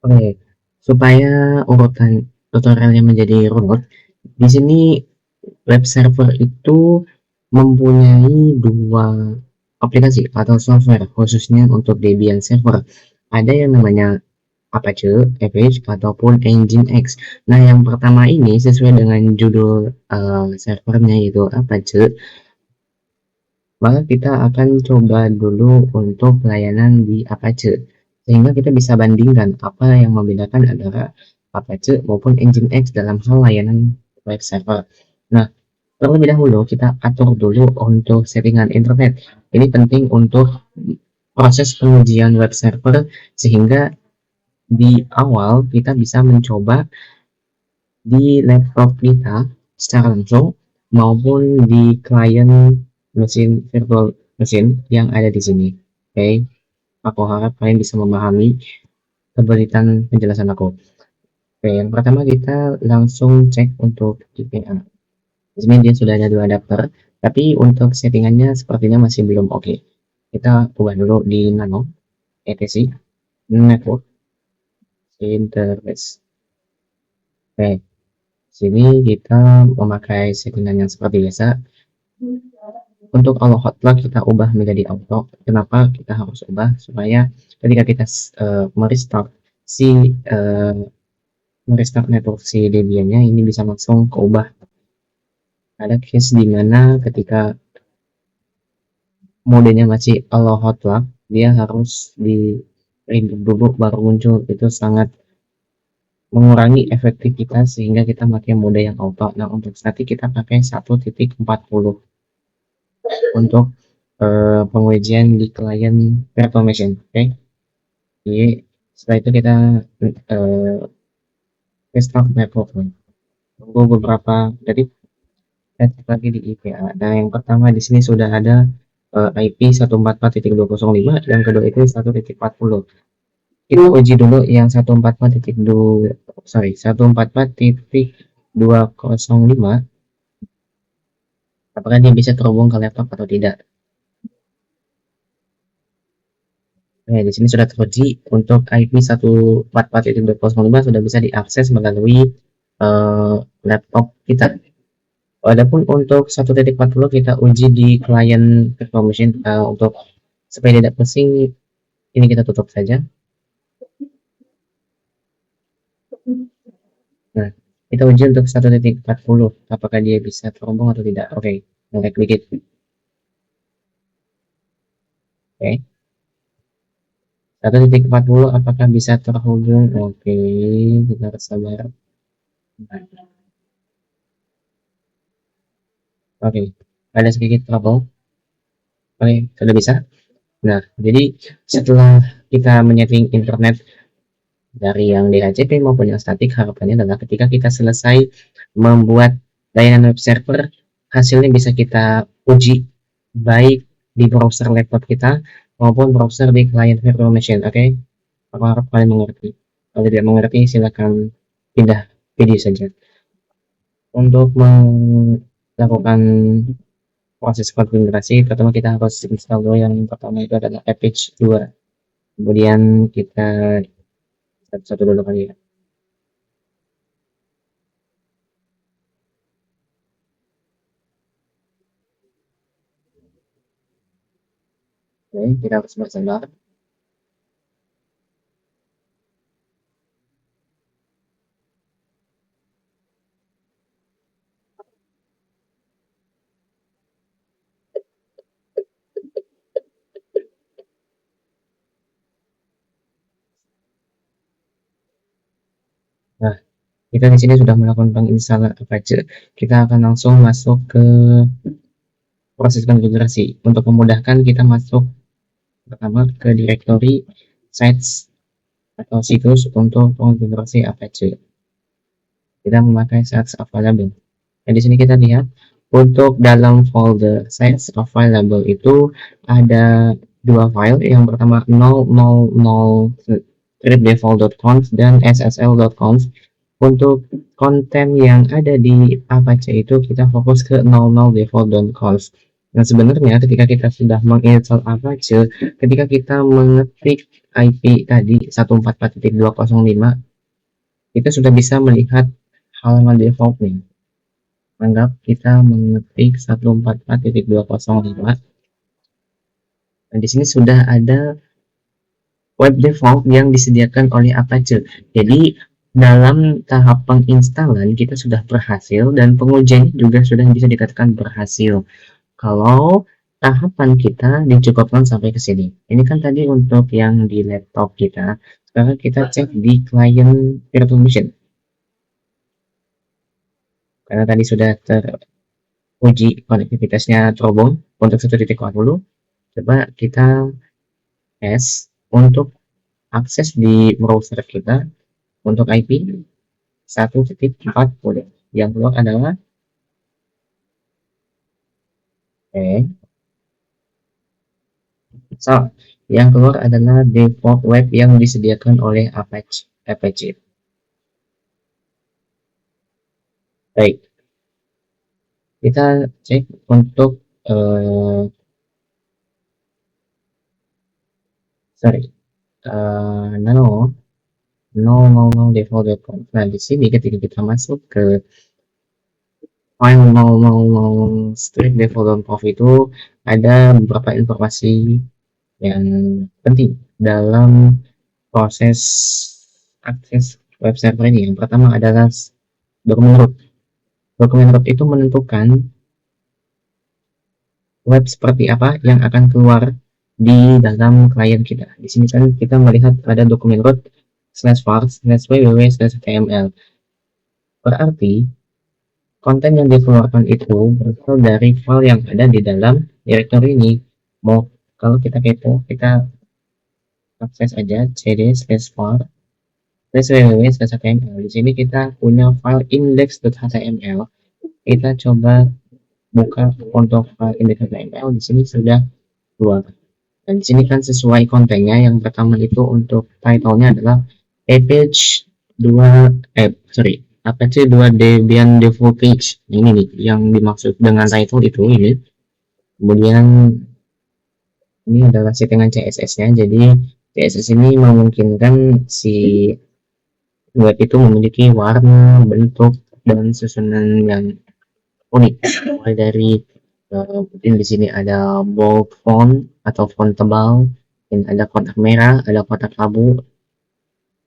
Oke, supaya urutan tutorialnya menjadi runut, di sini web server itu mempunyai dua aplikasi atau software khususnya untuk Debian server. Ada yang namanya Apache, Apache ataupun Nginx. Nah, yang pertama ini sesuai dengan judul servernya yaitu Apache, maka kita akan coba dulu untuk pelayanan di Apache, sehingga kita bisa bandingkan apa yang membedakan antara Apache maupun Nginx dalam hal layanan web server. Nah, terlebih dahulu kita atur dulu untuk settingan internet. Ini penting untuk proses pengujian web server, sehingga di awal kita bisa mencoba di laptop kita secara langsung maupun di klien mesin virtual mesin yang ada di sini. Oke, aku harap kalian bisa memahami kebalikan penjelasan aku. Oke, yang pertama kita langsung cek untuk IPA. Di sini dia sudah ada dua adapter, tapi untuk settingannya sepertinya masih belum oke. Kita ubah dulu di nano, etc, network, interface. Oke, sini kita memakai settingan yang seperti biasa. Untuk auto hotlock kita ubah menjadi auto. Kenapa kita harus ubah? Supaya ketika kita merestart merestart network si Debian-nya, ini bisa langsung keubah. Ada case dimana ketika modenya masih auto hotlock, dia harus di reboot dulu baru muncul. Itu sangat mengurangi efektivitas sehingga kita pakai mode yang auto. Nah, untuk static kita pakai 1.40 untuk pengujian di klien virtual machine. Oke, jadi setelah itu kita restart network. Tunggu beberapa detik, kita cek lagi di IPA. Nah, yang pertama di sini sudah ada IP 144.205, yang kedua itu 1.40. Kita uji dulu yang 144.205, apakah dia bisa terhubung ke laptop atau tidak. Nah, di sini sudah teruji untuk IP 144.205 sudah bisa diakses melalui laptop kita. Adapun untuk 1.40 kita uji di klien virtual machine. Untuk supaya tidak pusing, ini kita tutup saja. Nah, kita uji untuk 1.40 apakah dia bisa terhubung atau tidak. Oke, kita klik it. Oke, 1.40 apakah bisa terhubung. Oke, kita harus sabar. Oke, ada sedikit trouble. Oke, sudah bisa. Nah, jadi setelah kita menyeting internet dari yang DHCP maupun yang statik, harapannya adalah ketika kita selesai membuat layanan web server, hasilnya bisa kita uji baik di browser laptop kita maupun browser di client virtual machine. Oke, aku harap kalian mengerti. Kalau tidak mengerti, silakan pindah video saja. Untuk melakukan proses konfigurasi, pertama kita harus install dulu. Yang pertama itu adalah Apache 2. Kemudian kita satu-satu dulu kali ya. Oke, kita harus bersabar. Nah, kita di sini sudah melakukan penginstalan Apache. Kita akan langsung masuk ke proses konfigurasi. Untuk memudahkan, kita masuk pertama ke directory sites atau situs untuk konfigurasi Apache. Kita memakai sites available. Nah, di sini kita lihat untuk dalam folder sites available itu ada dua file. Yang pertama 000.default.conf dan ssl.conf. Untuk konten yang ada di Apache itu kita fokus ke 00.default.conf. Nah, sebenarnya ketika kita sudah menginstall Apache, ketika kita mengetik IP tadi 144.205, kita sudah bisa melihat halaman defaultnya. Anggap kita mengetik 144.205. Nah, di sini sudah ada web default yang disediakan oleh Apache. Jadi, dalam tahap penginstalan kita sudah berhasil dan pengujian juga sudah bisa dikatakan berhasil. Kalau tahapan kita dicukupkan sampai ke sini. Ini kan tadi untuk yang di laptop kita. Sekarang kita cek di client virtual machine. Karena tadi sudah teruji konektivitasnya terhubung untuk 1.0, coba kita tes untuk akses di browser kita untuk IP 1.40. Yang keluar adalah yang keluar adalah default web yang disediakan oleh Apache. Baik, kita cek untuk no default.conf. Nah, di sini ketika kita masuk ke file strict default.conf itu ada beberapa informasi yang penting dalam proses akses web server ini. Yang pertama adalah dokumen root. Dokumen root itu menentukan web seperti apa yang akan keluar di dalam klien kita. Di sini kan kita melihat ada dokumen root /var/www/html. Berarti konten yang dikeluarkan itu berasal dari file yang ada di dalam directory ini. Mau kalau kita kepo, kita akses aja cd/var/www/html. Di sini kita punya file index.html. Kita coba buka untuk file index.html. Di sini sudah keluar. Dan di sini kan sesuai kontennya. Yang pertama itu untuk title-nya adalah Apache 2 Debian default page. Ini nih yang dimaksud dengan title itu ini. Kemudian ini adalah settingan CSS-nya. Jadi CSS ini memungkinkan si web itu memiliki warna, bentuk, dan susunan yang unik. Mulai dari mungkin di sini ada bold font atau font tebal, dan ada kotak merah, ada kotak abu,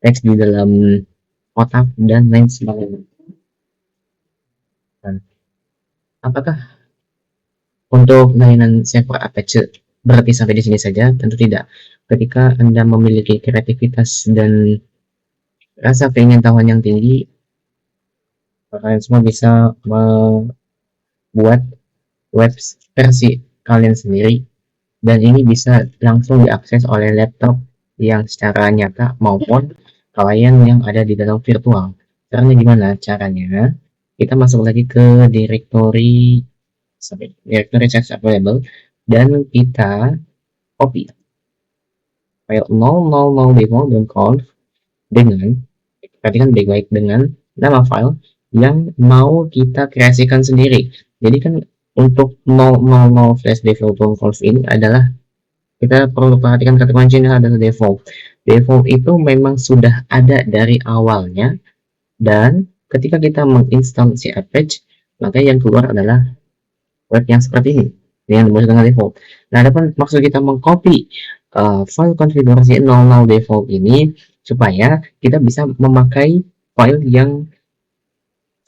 teks di dalam kotak, dan lain sebagainya. Dan apakah untuk layanan server Apache berarti sampai di sini saja? Tentu tidak. Ketika Anda memiliki kreativitas dan rasa pengetahuan yang tinggi, kalian semua bisa membuat web versi kalian sendiri, dan ini bisa langsung diakses oleh laptop yang secara nyata maupun klien yang ada di dalam virtual. Caranya gimana? Caranya kita masuk lagi ke directory text available dan kita copy file 000.conf dengan, perhatikan baik-baik, dengan nama file yang mau kita kreasikan sendiri. Jadi kan untuk 000/default.conf ini adalah, kita perlu perhatikan kata kuncinya adalah default. Default itu memang sudah ada dari awalnya, dan ketika kita menginstal si Apache, maka yang keluar adalah web yang seperti ini yang dimaksud dengan default. Nah, adapun maksud kita mengcopy file konfigurasi 00 default ini supaya kita bisa memakai file yang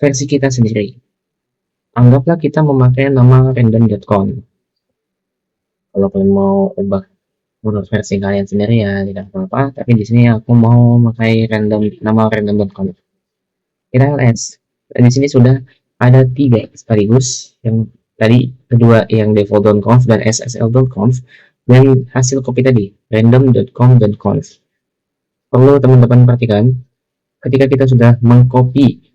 versi kita sendiri. Anggaplah kita memakai nama random.conf. Kalau kalian mau ubah menurut versi kalian sendiri ya tidak apa-apa, tapi di sini aku mau memakai nama random.conf. Kita ls. Dan di sini sudah ada 3 sekaligus, yang tadi kedua yang default.conf dan ssl.conf, dan hasil copy tadi random.com.conf. Perlu teman-teman perhatikan, ketika kita sudah mengcopy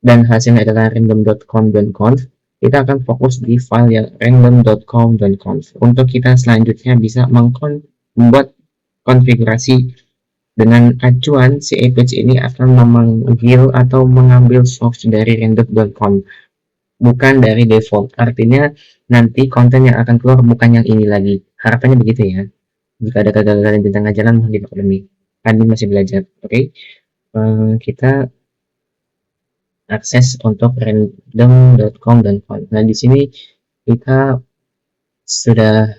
dan hasilnya adalah random.com.conf, kita akan fokus di file yang random.com.conf untuk kita selanjutnya bisa membuat konfigurasi dengan acuan si Apache ini akan memanggil atau mengambil source dari random.com. bukan dari default. Artinya nanti konten yang akan keluar bukan yang ini lagi. Harapannya begitu ya. Jika ada kegagalan di tengah jalan, mohon dimaklumi. Kami masih belajar, oke? Kita akses untuk random.com dan font. Nah, di sini kita sudah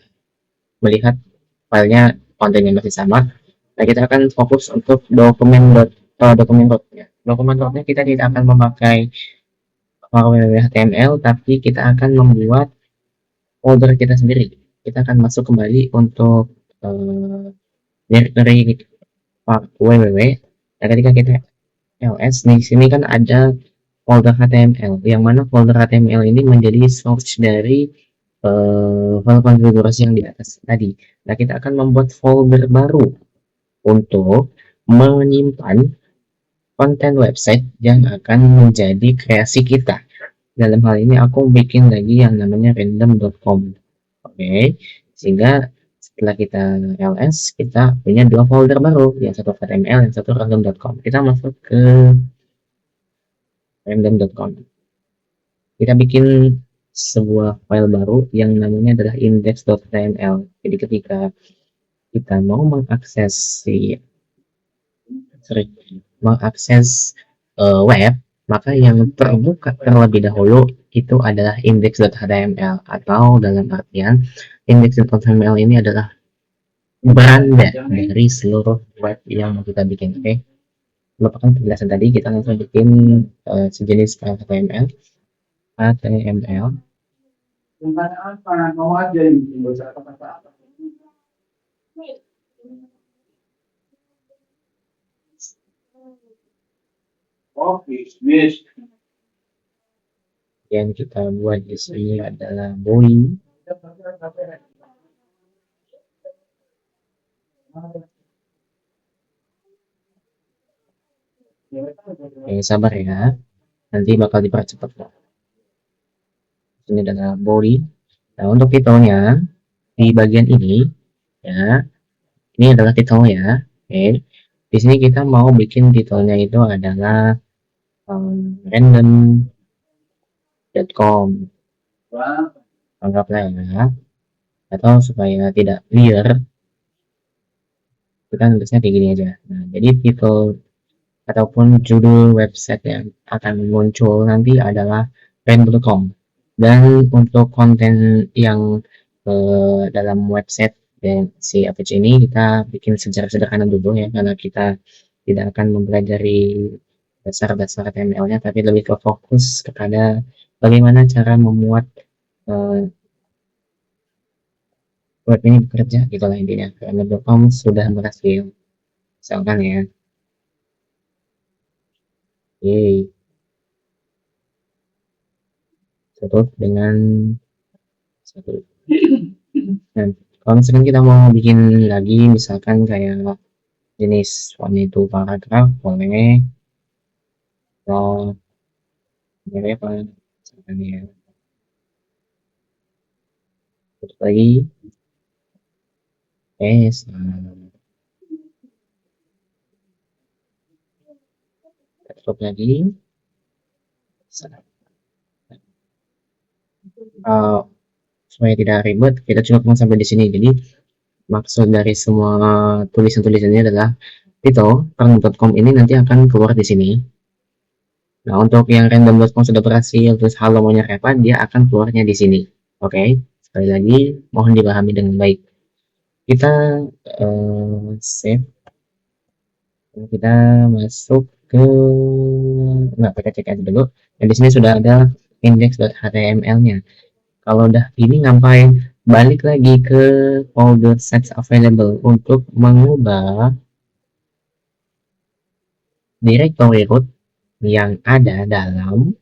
melihat filenya kontennya masih sama. Nah, kita akan fokus untuk dokumen rootnya. Dokumen rootnya kita tidak akan memakai HTML, tapi kita akan membuat folder kita sendiri. Kita akan masuk kembali untuk directory www. Nah, ketika kita ls di sini kan ada folder HTML, yang mana folder HTML ini menjadi source dari file konfigurasi yang di atas tadi. Nah, kita akan membuat folder baru untuk menyimpan konten website yang akan menjadi kreasi kita. Dalam hal ini aku bikin lagi yang namanya random.com. Oke, sehingga setelah kita ls, kita punya dua folder baru, yang satu HTML, yang satu random.com. Kita masuk ke random.com. Kita bikin sebuah file baru yang namanya adalah index.html. Jadi ketika kita mau mengakses web, maka yang terbuka terlebih dahulu itu adalah index.html, atau dalam artian index.html ini adalah beranda dari seluruh web yang mau kita bikin. Oke, merupakan penjelasan tadi, kita langsung bikin sejenis file HTML. Yang kita buat di sini adalah body. Sabar ya, nanti bakal dipercepat kok. Ini adalah body. Nah, untuk titelnya di bagian ini ya, ini adalah titelnya. Oke, di sini kita mau bikin titelnya itu adalah random.com, anggaplah ya, atau supaya tidak clear kita nulisnya kayak gini aja. Nah, jadi titel ataupun judul website yang akan muncul nanti adalah random.com. Dan untuk konten yang dalam website dan si APC ini kita bikin secara sederhana dulu ya, karena kita tidak akan mempelajari dasar-dasar HTML-nya, tapi lebih ke fokus kepada bagaimana cara memuat web ini bekerja, gitulah intinya. Random.com sudah berhasil, misalkan ya. Yeay. Tutup dengan satu. Nah, kalau misalkan kita mau bikin lagi, misalkan kayak jenis font itu paragraf, boleh. Atau boleh apa? Misalkan ya. Tutup lagi. Yes. Tutup lagi. Supaya tidak ribet, kita cukupkan sampai di sini. Jadi maksud dari semua tulisan-tulisannya adalah itu random.com ini nanti akan keluar di sini. Nah, untuk yang random.com sudah berhasil, terus halo maunya Reva, dia akan keluarnya di sini. Oke, sekali lagi mohon dipahami dengan baik. Kita save. Kita masuk ke, nggak, kita cek aja dulu. Dan di sini sudah ada index.html-nya. Kalau udah ini ngapain? Balik lagi ke folder sets available untuk mengubah directory root yang ada dalam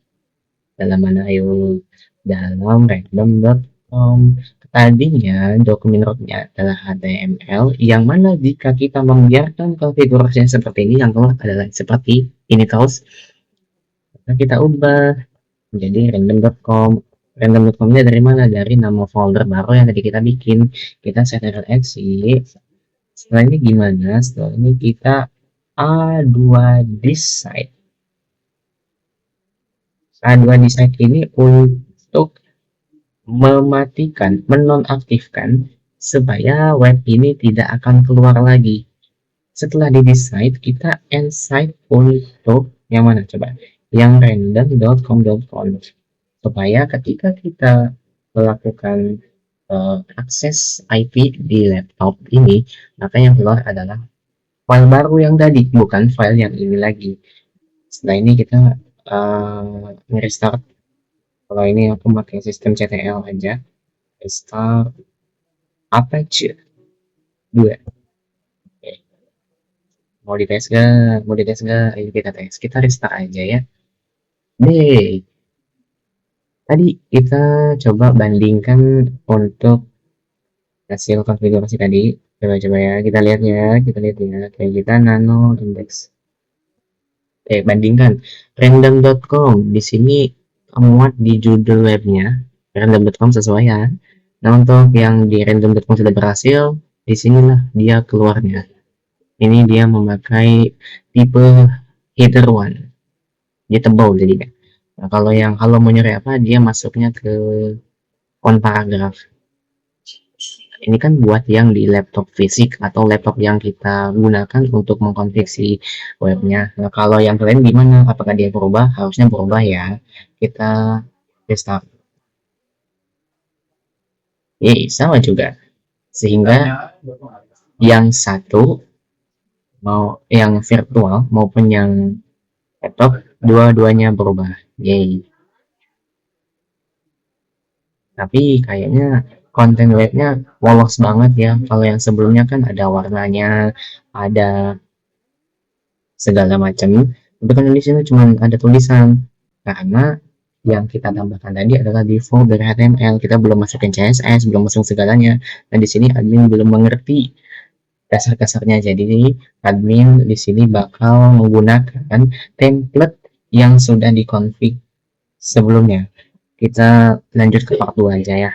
mana, ayo, dalam random.com. Tadinya dokumen rootnya adalah HTML, yang mana jika kita membiarkan konfigurasinya seperti ini, yang keluar adalah seperti ini terus. Nah, kita ubah menjadi random.com. Random.com nya dari mana? Dari nama folder baru yang tadi kita bikin. Kita set exit. Setelah ini gimana? Setelah ini kita A2 this site. A2 decide ini untuk mematikan, menonaktifkan supaya web ini tidak akan keluar lagi. Setelah di decide, kita inside untuk yang mana coba? Yang random.com.com, supaya ketika kita melakukan akses IP di laptop ini, maka yang keluar adalah file baru yang tadi, bukan file yang ini lagi. Setelah ini kita restart. Kalau ini aku pakai sistem CTL aja. Restart Apache 2. Oke. Mau dites gak? Mau dites gak? Ayo kita tes. Kita restart aja ya. Deh. Tadi kita coba bandingkan untuk hasil konfigurasi tadi. Coba-coba ya. Kita lihat ya. Kita lihat ya. Kayak kita nano index. Bandingkan random.com di sini muat di judul webnya random.com sesuai ya. Nah, untuk yang di random.com sudah berhasil, disinilah dia keluarnya. Ini dia memakai tipe header one, dia tebal jadinya. Nah, kalau yang kalau mau nyari apa, dia masuknya ke on paragraph. Ini kan buat yang di laptop fisik atau laptop yang kita gunakan untuk mengkonfigurasi webnya. Nah, kalau yang kalian gimana? Apakah dia berubah? Harusnya berubah ya. Kita restart. Sama juga. Sehingga yang satu mau yang virtual maupun yang laptop dua-duanya berubah. Yay. Tapi kayaknya konten webnya polos banget ya. Kalau yang sebelumnya kan ada warnanya, ada segala macam. Tapi kan di sini cuma ada tulisan, karena yang kita tambahkan tadi adalah default dari HTML. Kita belum masukin CSS, belum masukin segalanya. Dan di sini admin belum mengerti dasar-dasarnya. Jadi admin di sini bakal menggunakan template yang sudah dikonfig sebelumnya. Kita lanjut ke part 2 aja ya.